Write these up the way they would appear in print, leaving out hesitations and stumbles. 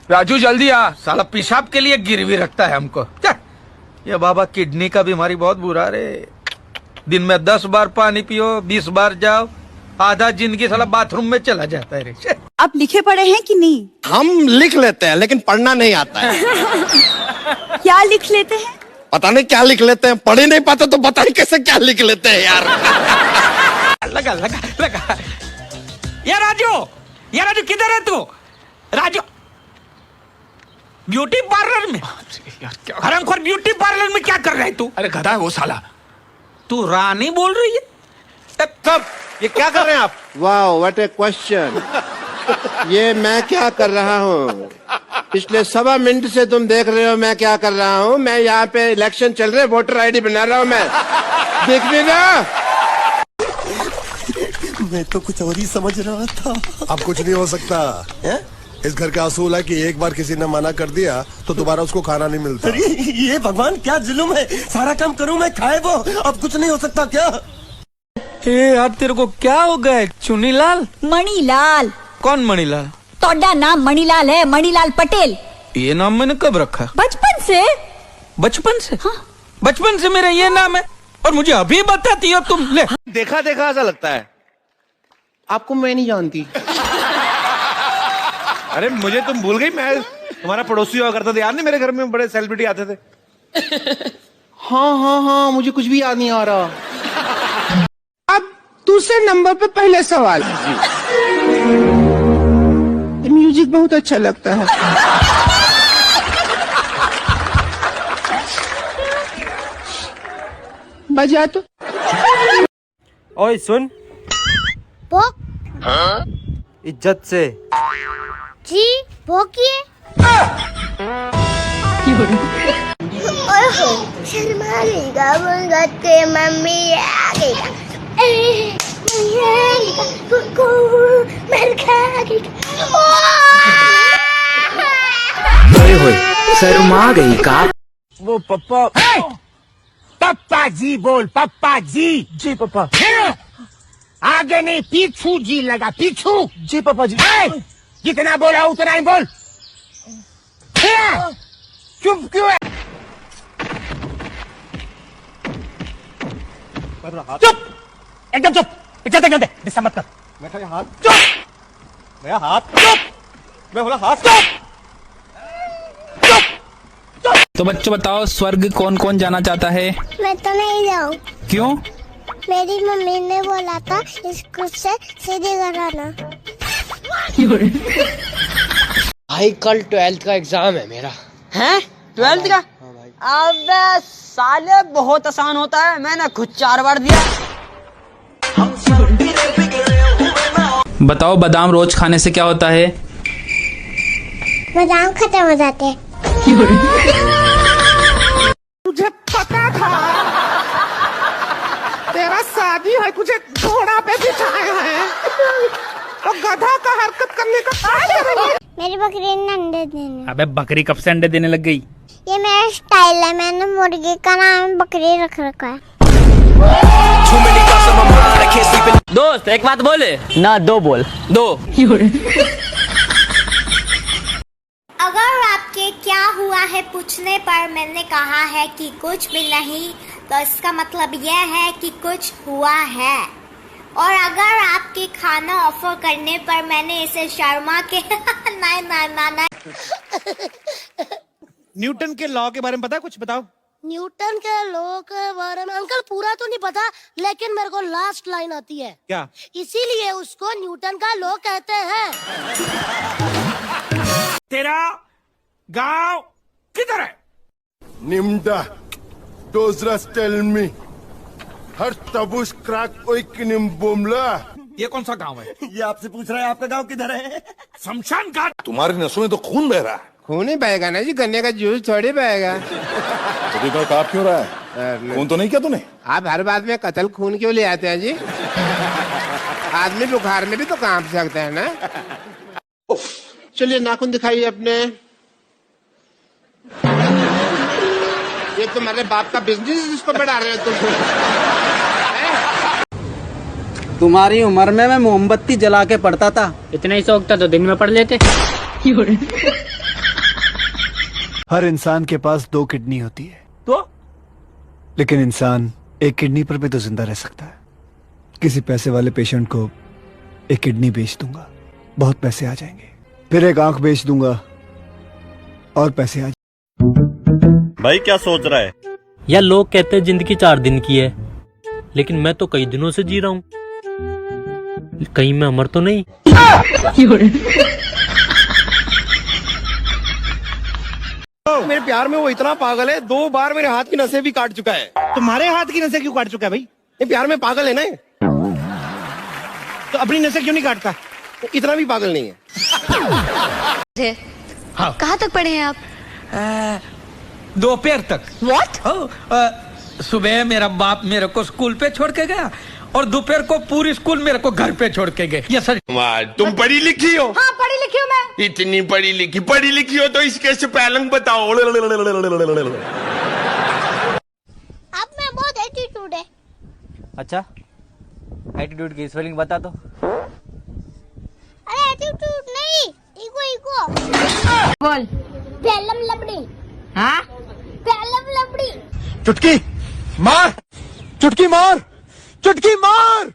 राजू जल्दी आ, साला पेशाब के लिए गिरवी रखता है हमको। ये बाबा किडनी का बीमारी बहुत बुरा रे। दिन में 10 बार पानी पियो, 20 बार जाओ, आधा जिंदगी साला बाथरूम में चला जाता है रे। आप लिखे पढ़े हैं कि नहीं? हम लिख लेते हैं लेकिन पढ़ना नहीं आता है। क्या लिख लेते हैं? पता नहीं क्या लिख लेते हैं, पढ़ ही नहीं पाते तो पता नहीं कैसे क्या लिख लेते हैं यार। लगा लगा लगा। ये राजू किधर है तू? राजू ब्यूटी पार्लर में? हरामखोर, ब्यूटी पार्लर में क्या कर रहा है तू? अरे गधा है वो साला। तू रानी बोल रही है? सब ये क्या कर रहे हैं आप? वाह व्हाट ए क्वेश्चन। ये मैं क्या कर रहा हूँ? पिछले 1.25 मिनट से तुम देख रहे हो मैं क्या कर रहा हूँ। मैं यहाँ पे इलेक्शन चल रहे, वोटर आईडी बना रहा हूँ मैं। देख नहीं रहा? मैं तो कुछ और ही समझ रहा था। अब कुछ नहीं हो सकता है? इस घर का असूल है कि एक बार किसी ने मना कर दिया तो दोबारा उसको खाना नहीं मिलता। अरे ये भगवान क्या जुल्म है, सारा काम करूं मैं खाए वो, अब कुछ नहीं हो सकता क्या? यार तेरे को क्या हो गया? चुनीलाल? मणिलाल। कौन मणिलाल? तोड़ा नाम मणिलाल है, मणिलाल पटेल। ये नाम मैंने कब रखा? बचपन से। बचपन से? हाँ। बचपन से मेरा ये नाम है और मुझे अभी बताती हो तुम? ले देखा देखा ऐसा लगता है। आपको मैं नहीं जानती। अरे मुझे तुम भूल गई? मैं तुम्हारा पड़ोसी हुआ करता था, याद नहीं? मेरे घर में बड़े सेलिब्रिटी आते थे। हाँ, मुझे कुछ भी याद नहीं आ रहा। अब दूसरे नंबर पे पहले सवाल। म्यूजिक बहुत अच्छा लगता है। बजा तो। ओए सुन, इज्जत से जी भोकिए। शर्मा लेगा बोलगा के मम्मी आगेगा। शर्मा गई का? वो पप्पा। पप्पा जी बोल, पप्पा जी। जी पापा। आगे नहीं पीछू जी लगा, पीछू। जी पापा जी। जितना बोला उतना ही बोल। चुप क्यों है? चुप, एकदम चुप। चलते चलते डिस्टर्ब मत कर। मेरा हाथ। चुप। मेरा हाथ। चुप। मैं बोला हाथ। चुप। तो बच्चों बताओ, स्वर्ग कौन कौन जाना चाहता है? मैं तो नहीं जाऊँ। क्यों? मेरी मम्मी ने बोला था स्कूल से सीधे घर आना। भाई कल 12th का एग्जाम है मेरा। हैं? 12th का? अबे साले बहुत आसान होता है, मैंने खुद 4 बार दिया। बताओ, बादाम रोज खाने से क्या होता है? बादाम खत्म हो जाते हैं। तुझे पता था तेरा शादी है, तुझे घोड़ा पे बिठाया है तो गधा का हरकत करने का क्या करेंगे? मेरी बकरी ने अंडे देने। अबे बकरी कब से अंडे देने लग गई? ये मेरा स्टाइल है, मैंने मुर्गी का नाम बकरी रख रखा है। दोस्त एक बात बोले ना, 2 बोल 2। अगर आपके क्या हुआ है पूछने पर मैंने कहा है कि कुछ भी नहीं, तो इसका मतलब यह है कि कुछ हुआ है। और अगर आपके खाना ऑफर करने पर मैंने इसे शर्मा के ना न्यूटन के लॉ के बारे में पता है? कुछ बताओ। न्यूटन के लॉ के बारे में अंकल पूरा तो नहीं पता, लेकिन मेरे को लास्ट लाइन आती है। क्या? इसीलिए उसको न्यूटन का लॉ कहते हैं। तेरा गांव किधर है? निम्डा डोजरस टेल मी हर तबुश क्रैक ओइकिनिम बोमला। ये कौन सा गांव है? ये आपसे पूछ रहा है आपका गांव किधर है? शमशान घाट। तुम्हारी नसों में तो खून बह रहा है। खून ही बहेगा ना जी, गन्ने का जूस थोड़ी बहेगा। तो काप क्यों रहा है? खून तो नहीं किया तूने? आप हर बात में कत्ल खून क्यों ले आते हैं जी? आदमी बुखार में भी तो कांप सकता है ना। चलिए नाखून दिखाइए अपने। ये तुम्हारे बाप का बिजनेस जिसको बढ़ा रहे हो तुम। तुम्हारी उम्र में मैं मोमबत्ती जला के पढ़ता था। इतना ही शौक था तो दिन में पढ़ लेते। हर इंसान के पास 2 किडनी होती है, तो लेकिन इंसान एक किडनी पर भी तो जिंदा रह सकता है। किसी पैसे वाले पेशेंट को एक किडनी बेच दूंगा, बहुत पैसे आ जाएंगे। फिर एक आंख बेच दूंगा और पैसे आ जाएंगे। भाई क्या सोच रहा है? यार लोग कहते हैं जिंदगी 4 दिन की है, लेकिन मैं तो कई दिनों से जी रहा हूँ। कहीं मैं अमर तो नहीं? मेरे प्यार में वो इतना पागल है, 2 बार मेरे हाथ की नसें भी काट चुका है। तुम्हारे हाथ की नसें क्यों काट चुका है भाई? ये प्यार में पागल है ना ये। तो अपनी नसें क्यों नहीं काटता? इतना भी पागल नहीं है। कहाँ तक पढ़े हैं आप? दोपहर तक। What? सुबह मेरा बाप मेरे को स्कूल पे छोड़ के गया और दोपहर को पूरी स्कूल मेरे को घर पे छोड़ के गए। ये सर तुम पढ़ी लिखी हो? हाँ पढ़ी लिखी हूँ मैं। इतनी पढ़ी लिखी हो तो इसके स्पेलिंग बताओ। अब मैं बहुत एटीट्यूड है। अच्छा, एटीट्यूड की स्पेलिंग बता दो। अरे एटीट्यूड नहीं, इको बोल। पेलम लबड़ी। हाँ पेलम लबड़ी। चुटकी मार, चुटकी मार, चुटकी मार।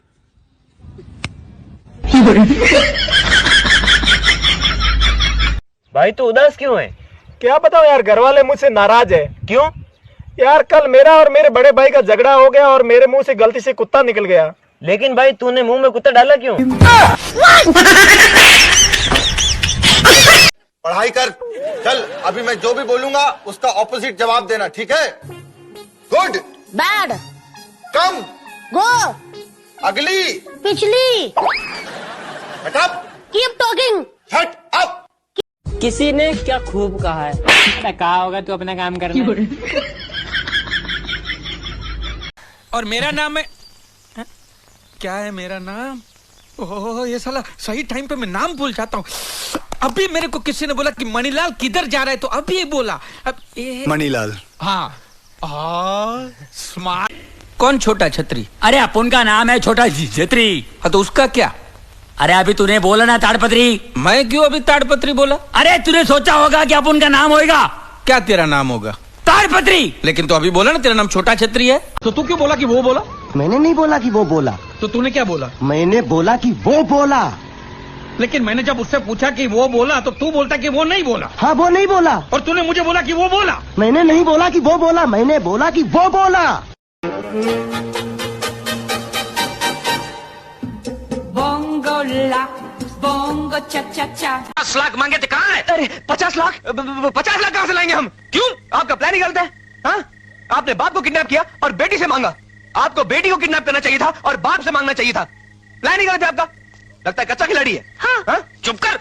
भाई तू उदास क्यों है? क्या बताओ यार, घर वाले मुझसे नाराज है। क्यों? यार कल मेरा और मेरे बड़े भाई का झगड़ा हो गया और मेरे मुंह से गलती से कुत्ता निकल गया। लेकिन भाई तूने मुंह में कुत्ता डाला क्यों? पढ़ाई कर, चल। अभी मैं जो भी बोलूंगा उसका ऑपोजिट जवाब देना, ठीक है? गुड, बैड, कम, गो, अगली, पिछली, shut up, keep talking, shut up. किसी ने क्या खूब कहा है, कहा होगा तू अपना काम करना। और मेरा नाम है क्या है मेरा नाम? ओह ये साला सही टाइम पे मैं नाम भूल जाता हूँ। अभी मेरे को किसी ने बोला कि मणिलाल किधर जा रहा है, तो अभी ये बोला। अब मणिलाल। हाँ स्मार्ट। कौन छोटा छतरी? अरे अपन का नाम है छोटा छतरी। हाँ तो उसका क्या? अरे अभी तूने बोला ना ताड़पत्री। मैं क्यों अभी ताड़पत्री बोला? अरे तूने सोचा होगा कि अपन का नाम होगा। क्या तेरा नाम होगा? ताड़पत्री। लेकिन तो अभी बोला ना तेरा नाम छोटा छतरी है। तो तू क्यों बोला कि वो बोला? मैंने नहीं बोला कि वो बोला, तो तूने क्या बोला? मैंने बोला कि वो बोला। लेकिन मैंने जब उससे पूछा कि वो बोला तो तू बोलता कि वो नहीं बोला। हाँ वो नहीं बोला। और तूने मुझे बोला कि वो बोला। मैंने नहीं बोला कि वो बोला, मैंने बोला कि वो बोला। बोंगो ला बोंगो चा चा चा। 50 लाख मांगे थे, कहाँ है? अरे 50 लाख 50 लाख कहाँ से लाएंगे हम? क्यों? आपका प्लान ही गलत है। हाँ? आपने बाप को किडनैप किया और बेटी से मांगा। आपको बेटी को किडनैप करना चाहिए था और बाप से मांगना चाहिए था। प्लान ही गलत है आपका। लगता है कच्चा खिलाड़ी है। हाँ? चुप कर।